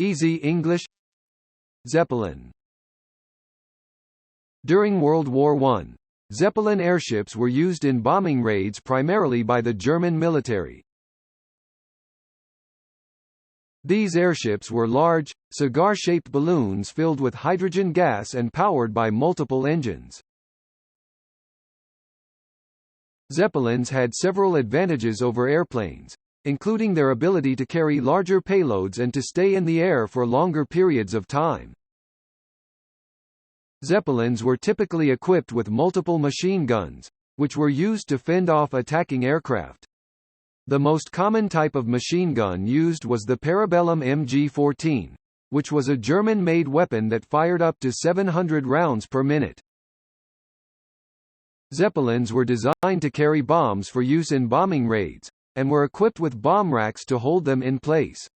Easy English. Zeppelin. During World War I, Zeppelin airships were used in bombing raids primarily by the German military. These airships were large, cigar-shaped balloons filled with hydrogen gas and powered by multiple engines. Zeppelins had several advantages over airplanes, including their ability to carry larger payloads and to stay in the air for longer periods of time. Zeppelins were typically equipped with multiple machine guns, which were used to fend off attacking aircraft. The most common type of machine gun used was the Parabellum MG-14, which was a German-made weapon that fired up to 700 rounds per minute. Zeppelins were designed to carry bombs for use in bombing raids, and were equipped with bomb racks to hold them in place.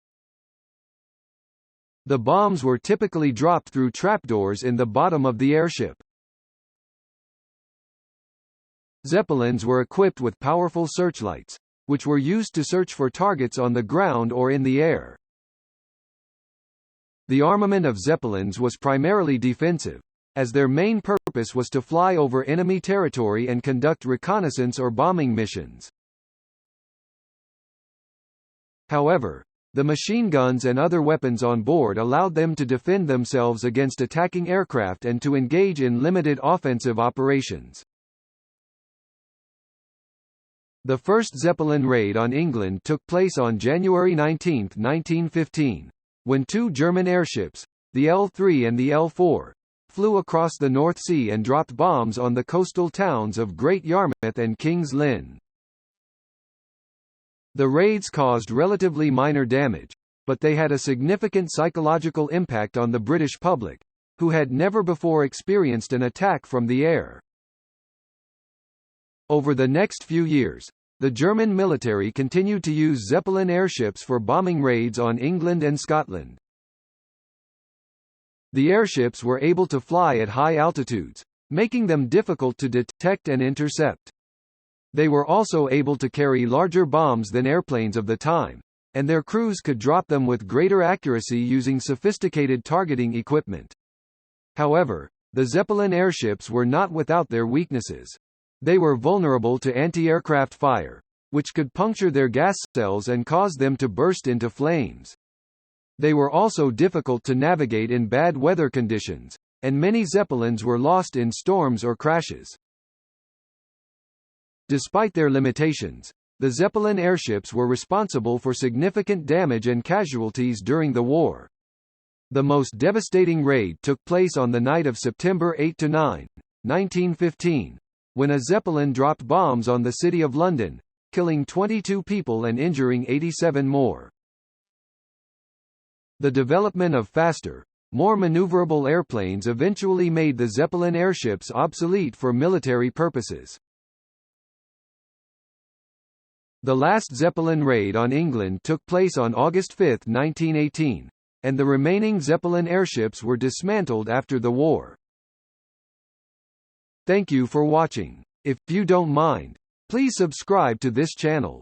The bombs were typically dropped through trapdoors in the bottom of the airship. Zeppelins were equipped with powerful searchlights, which were used to search for targets on the ground or in the air. The armament of Zeppelins was primarily defensive, as their main purpose was to fly over enemy territory and conduct reconnaissance or bombing missions. However, the machine guns and other weapons on board allowed them to defend themselves against attacking aircraft and to engage in limited offensive operations. The first Zeppelin raid on England took place on January 19, 1915, when two German airships, the L-3 and the L-4, flew across the North Sea and dropped bombs on the coastal towns of Great Yarmouth and King's Lynn. The raids caused relatively minor damage, but they had a significant psychological impact on the British public, who had never before experienced an attack from the air. Over the next few years, the German military continued to use Zeppelin airships for bombing raids on England and Scotland. The airships were able to fly at high altitudes, making them difficult to detect and intercept. They were also able to carry larger bombs than airplanes of the time, and their crews could drop them with greater accuracy using sophisticated targeting equipment. However, the Zeppelin airships were not without their weaknesses. They were vulnerable to anti-aircraft fire, which could puncture their gas cells and cause them to burst into flames. They were also difficult to navigate in bad weather conditions, and many Zeppelins were lost in storms or crashes. Despite their limitations, the Zeppelin airships were responsible for significant damage and casualties during the war. The most devastating raid took place on the night of September 8–9, 1915, when a Zeppelin dropped bombs on the City of London, killing 22 people and injuring 87 more. The development of faster, more maneuverable airplanes eventually made the Zeppelin airships obsolete for military purposes. The last Zeppelin raid on England took place on August 5, 1918, and the remaining Zeppelin airships were dismantled after the war. Thank you for watching. If you don't mind, please subscribe to this channel.